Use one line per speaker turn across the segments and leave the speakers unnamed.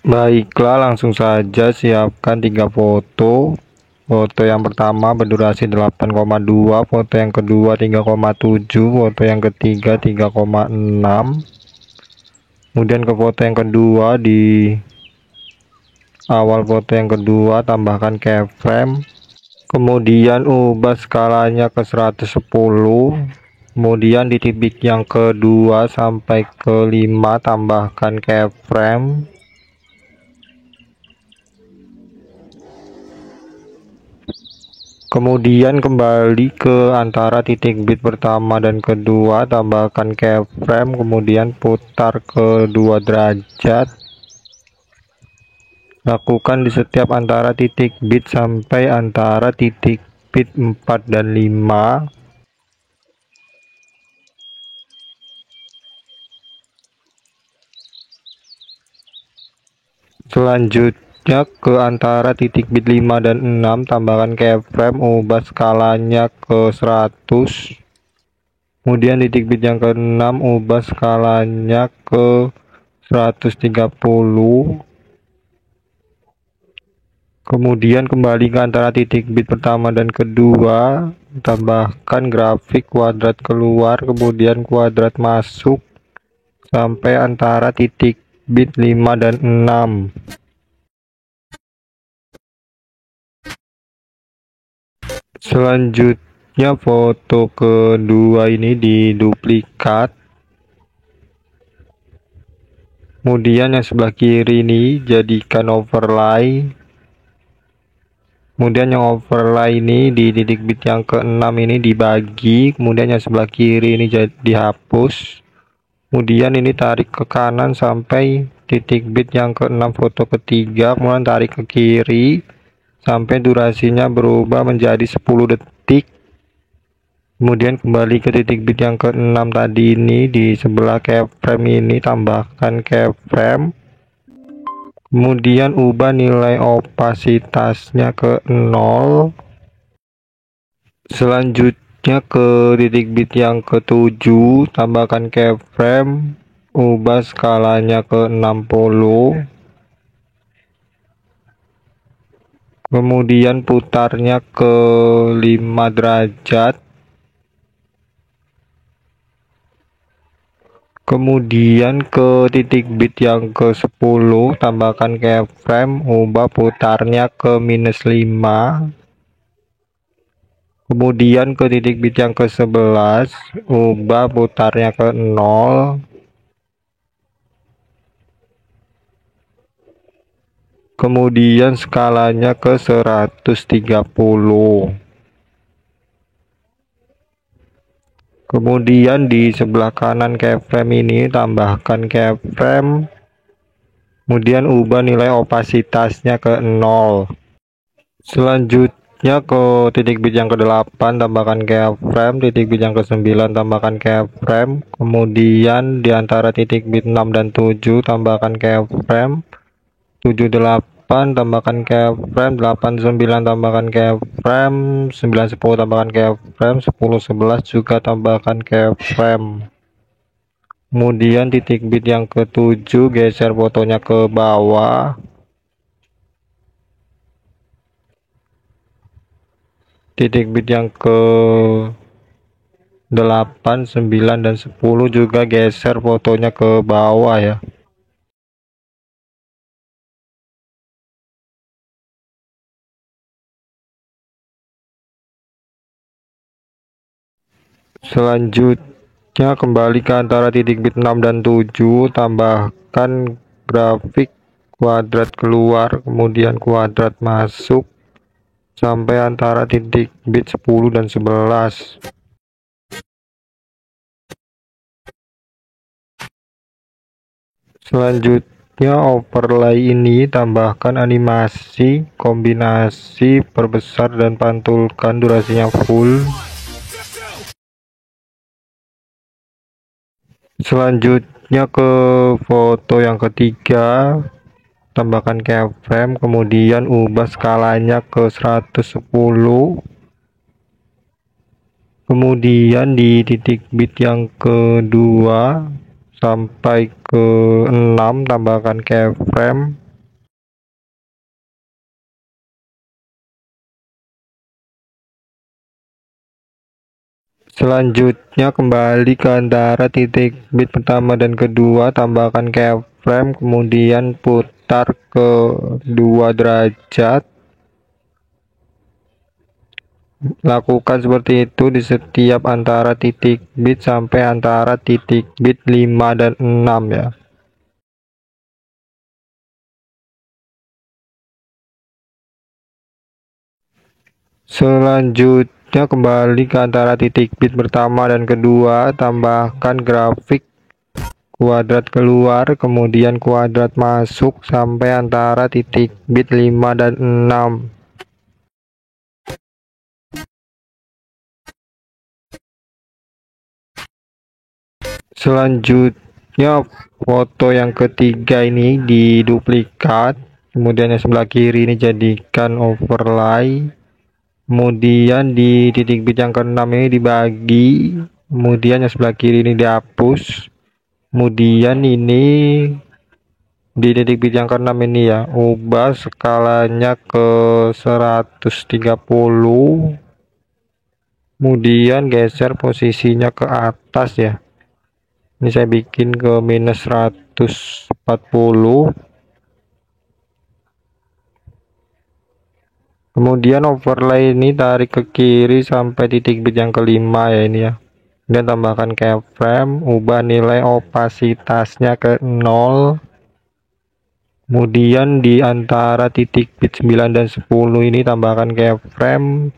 Baiklah, langsung saja siapkan 3 foto. Foto yang pertama berdurasi 8,2, foto yang kedua 3,7, foto yang ketiga 3,6. Kemudian ke foto yang kedua, di awal foto yang kedua tambahkan keyframe. Kemudian ubah skalanya ke 110. Kemudian di titik yang kedua sampai ke 5 tambahkan keyframe. Kemudian kembali ke antara titik bit pertama dan kedua, tambahkan keyframe, kemudian putar ke 2 derajat. Lakukan di setiap antara titik bit sampai antara titik bit 4 dan 5. Selanjutnya ke antara titik bit 5 dan 6 tambahkan keyframe, ubah skalanya ke 100. Kemudian titik bit yang ke-6 ubah skalanya ke 130. Kemudian kembali ke antara titik bit pertama dan kedua, tambahkan grafik kuadrat keluar kemudian kuadrat masuk sampai antara titik bit 5 dan 6. Selanjutnya foto kedua ini diduplikat. Kemudian yang sebelah kiri ini jadikan overlay. Kemudian yang overlay ini di titik bit yang ke-6 ini dibagi. Kemudian yang sebelah kiri ini dihapus. Kemudian ini tarik ke kanan sampai titik bit yang ke-6 foto ketiga. Kemudian tarik ke kiri sampai durasinya berubah menjadi 10 detik. Kemudian kembali ke titik bit yang ke-6 tadi ini, di sebelah keyframe ini tambahkan keyframe. Kemudian ubah nilai opasitasnya ke 0. Selanjutnya ke titik bit yang ke-7, tambahkan keyframe, ubah skalanya ke 60. Kemudian putarnya ke 5 derajat. Kemudian ke titik bit yang ke-10 tambahkan keyframe, ubah putarnya ke -5. Kemudian ke titik bit yang ke-11 ubah putarnya ke 0. Kemudian skalanya ke 130. Kemudian di sebelah kanan keyframe ini tambahkan keyframe. Kemudian ubah nilai opasitasnya ke 0. Selanjutnya ke titik bit yang ke-8 tambahkan keyframe, titik bit yang ke-9 tambahkan keyframe. Kemudian di antara titik bit 6 dan 7 tambahkan keyframe. 78 tambahkan keyframe, 89 tambahkan keyframe, 910 tambahkan keyframe, 1011 juga tambahkan keyframe. Kemudian titik bit yang ke-7 geser fotonya ke bawah. Titik bit yang ke-8, 9 dan 10 juga geser fotonya ke bawah ya. Selanjutnya kembali ke antara titik bit 6 dan 7, tambahkan grafik kuadrat keluar kemudian kuadrat masuk sampai antara titik bit 10 dan 11. Selanjutnya overlay ini tambahkan animasi kombinasi perbesar dan pantulkan durasinya full. Selanjutnya ke foto yang ketiga, tambahkan keyframe, kemudian ubah skalanya ke 110. Kemudian di titik bit yang kedua sampai ke 6 tambahkan keyframe. Selanjutnya kembali ke antara titik bit pertama dan kedua, tambahkan keyframe, kemudian putar ke 2 derajat. Lakukan seperti itu di setiap antara titik bit sampai antara titik bit 5 dan 6 ya. Selanjutnya kembali ke antara titik bit pertama dan kedua, tambahkan grafik kuadrat keluar kemudian kuadrat masuk sampai antara titik bit 5 dan 6. Selanjutnya foto yang ketiga ini diduplikat, kemudian yang sebelah kiri ini jadikan overlay, kemudian di titik bit yang ke-6 ini dibagi, kemudian yang sebelah kiri ini dihapus, kemudian ini di titik bit yang ke-6 ini ya, ubah skalanya ke 130, kemudian geser posisinya ke atas ya. Ini saya bikin ke minus 140. Kemudian overlay ini tarik ke kiri sampai titik bit yang kelima ya ini ya. Dan tambahkan keyframe, ubah nilai opasitasnya ke 0. Kemudian di antara titik bit 9 dan 10 ini tambahkan keyframe.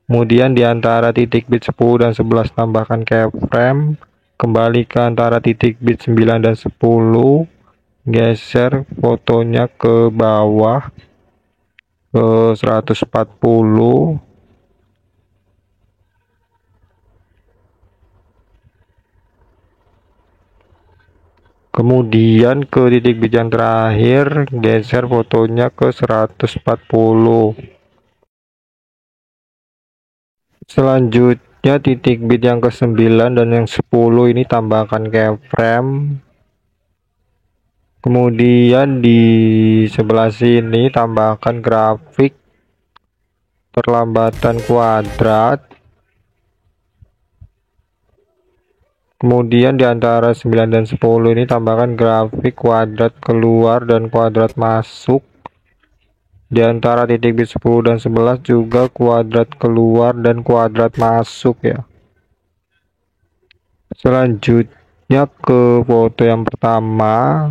Kemudian di antara titik bit 10 dan 11 tambahkan keyframe. Kembali ke antara titik bit 9 dan 10, geser fotonya ke bawah ke 140. Kemudian ke titik bit yang terakhir, geser fotonya ke 140. Selanjutnya titik bit yang ke-9 dan yang 10 ini tambahkan keyframe. Kemudian di sebelah sini tambahkan grafik perlambatan kuadrat. Kemudian di antara 9 dan 10 ini tambahkan grafik kuadrat keluar dan kuadrat masuk. Di antara titik bit 10 dan 11 juga kuadrat keluar dan kuadrat masuk ya. Selanjutnya ke foto yang pertama,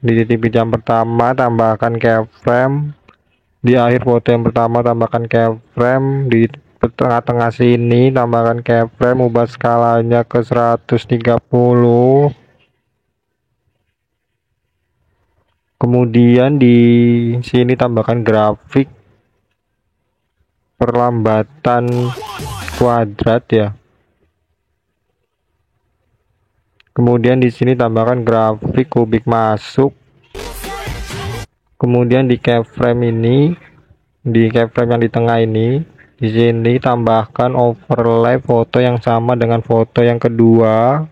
di titik bit yang pertama tambahkan keyframe, di akhir foto yang pertama tambahkan keyframe, di tengah-tengah sini tambahkan keyframe, ubah skalanya ke 130. Kemudian di sini tambahkan grafik perlambatan kuadrat ya. Kemudian di sini tambahkan grafik kubik masuk. Kemudian di keyframe ini, di keyframe yang di tengah ini, di sini tambahkan overlay foto yang sama dengan foto yang kedua.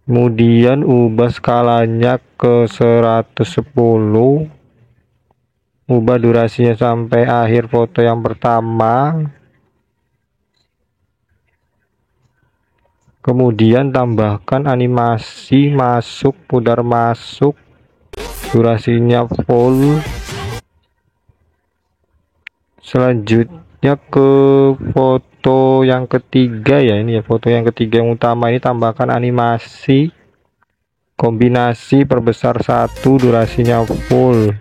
Kemudian ubah skalanya ke 110. Ubah durasinya sampai akhir foto yang pertama. Kemudian tambahkan animasi masuk, pudar masuk, durasinya full. Selanjutnya ke foto yang ketiga ya, ini ya foto yang ketiga yang utama ini tambahkan animasi kombinasi perbesar 1, durasinya full.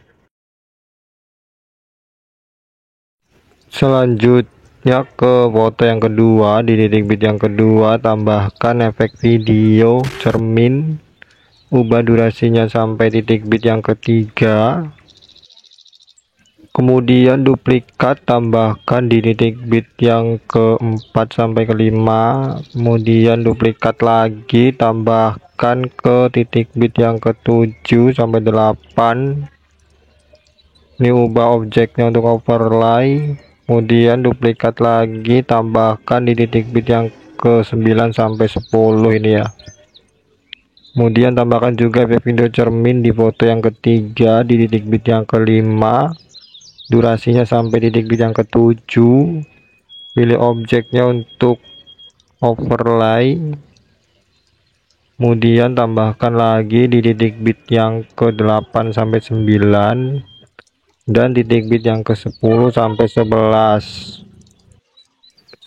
Selanjutnya ke foto yang kedua, di titik bit yang kedua tambahkan efek video cermin, ubah durasinya sampai titik bit yang ketiga. Kemudian duplikat, tambahkan di titik bit yang keempat sampai kelima. Kemudian duplikat lagi, tambahkan ke titik bit yang ke-7 sampai 8. Ini ubah objeknya untuk overlay. Kemudian duplikat lagi, tambahkan di titik bit yang ke-9 sampai 10 ini ya. Kemudian tambahkan juga efek video cermin di foto yang ketiga, di titik bit yang kelima. Durasinya sampai titik bit yang ke-7. pilih objeknya untuk overlay, kemudian tambahkan lagi di titik bit yang ke-8 sampai 9 dan titik bit yang ke-10 sampai 11.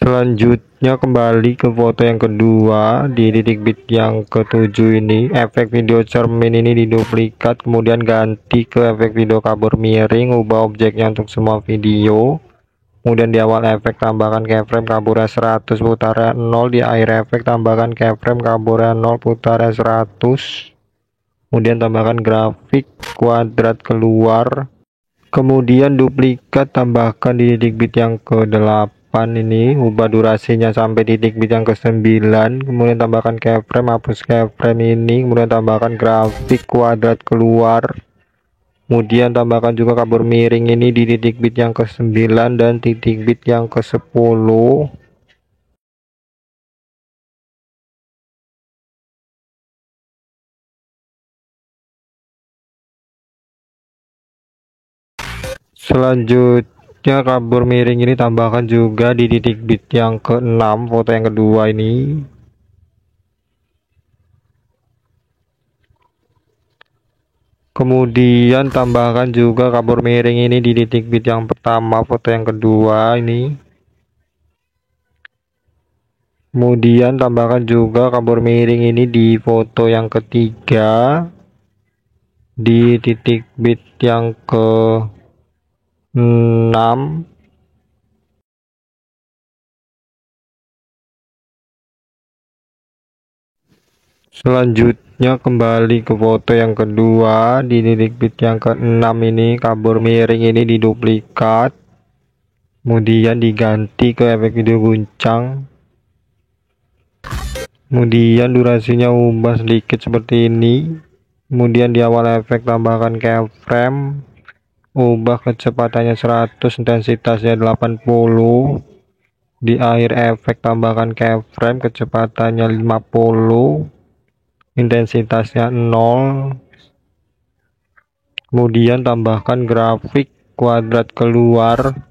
Selanjutnya kembali ke foto yang kedua di titik bit yang ke-7 ini, efek video cermin ini diduplikat, kemudian ganti ke efek video kabur miring, ubah objeknya untuk semua video. Kemudian di awal efek tambahkan keyframe kaburnya 100 putaran 0, di akhir efek tambahkan keyframe kaburnya 0 putaran 100. Kemudian tambahkan grafik kuadrat keluar. Kemudian duplikat, tambahkan di titik bit yang ke-8 ini, ubah durasinya sampai titik bit yang ke-9. Kemudian tambahkan keyframe, hapus keyframe ini, kemudian tambahkan grafik kuadrat keluar. Kemudian tambahkan juga kabur miring ini di titik bit yang ke-9 dan titik bit yang ke-10. Selanjutnya kabur miring ini tambahkan juga di titik bit yang ke-6 foto yang kedua ini. Kemudian tambahkan juga kabur miring ini di titik bit yang pertama foto yang kedua ini. Kemudian tambahkan juga kabur miring ini di foto yang ketiga di titik bit yang ke-6. Selanjutnya kembali ke foto yang kedua di titik bit yang ke-6 ini, kabur miring ini diduplikat, kemudian diganti ke efek video guncang. Kemudian durasinya ubah sedikit seperti ini. Kemudian di awal efek tambahkan keyframe, ubah kecepatannya 100, intensitasnya 80. Di akhir efek tambahkan keyframe, kecepatannya 50, intensitasnya 0. Kemudian tambahkan grafik kuadrat keluar.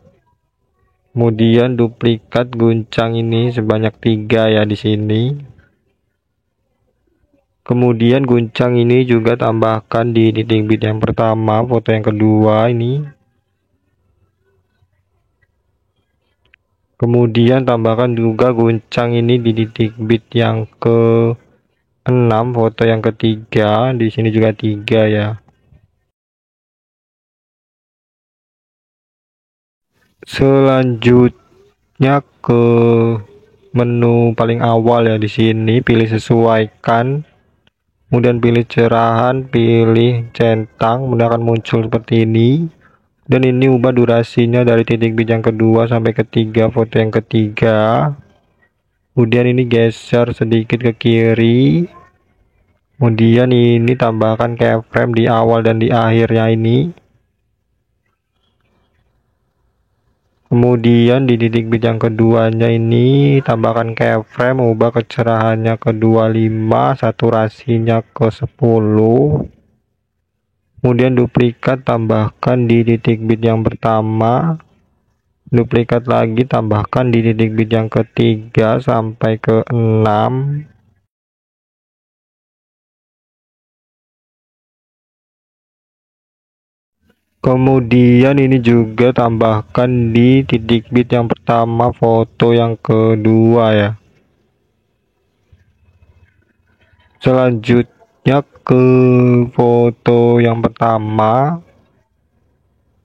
Kemudian duplikat guncang ini sebanyak 3 ya di sini. Kemudian guncang ini juga tambahkan di titik bit yang pertama foto yang kedua ini. Kemudian tambahkan juga guncang ini di titik bit yang ke-6 foto yang ketiga, di sini juga 3 ya. Selanjutnya ke menu paling awal ya, di sini pilih sesuaikan, kemudian pilih cerahan, pilih centang, kemudian akan muncul seperti ini. Dan ini ubah durasinya dari titik bit yang kedua sampai ketiga foto yang ketiga. Kemudian ini geser sedikit ke kiri. Kemudian ini tambahkan keyframe di awal dan di akhirnya ini. Kemudian di titik bit yang keduanya ini tambahkan keyframe, ubah kecerahannya ke 25, saturasinya ke 10. Kemudian duplikat, tambahkan di titik bit yang pertama. Duplikat lagi, tambahkan di titik bit yang ketiga sampai ke 6. Kemudian ini juga tambahkan di titik bit yang pertama foto yang kedua ya. Selanjutnya ke foto yang pertama.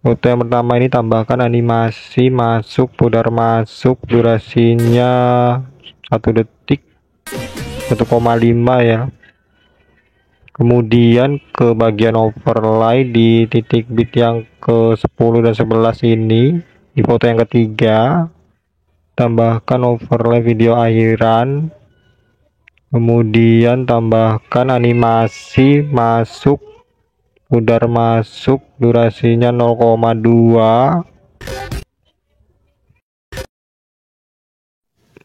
Foto yang pertama ini tambahkan animasi masuk, pudar masuk, durasinya 1 detik, 1,5 ya. Kemudian ke bagian overlay di titik bit yang ke-10 dan 11 ini, di foto yang ketiga tambahkan overlay video akhiran. Kemudian tambahkan animasi masuk, pudar masuk, durasinya 0,2.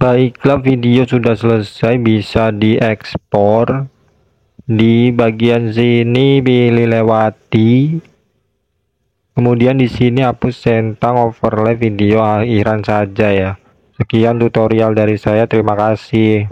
Baiklah, video sudah selesai, bisa diekspor. Di bagian sini pilih lewati. Kemudian di sini hapus centang overlay video akhiran saja ya. Sekian tutorial dari saya, terima kasih.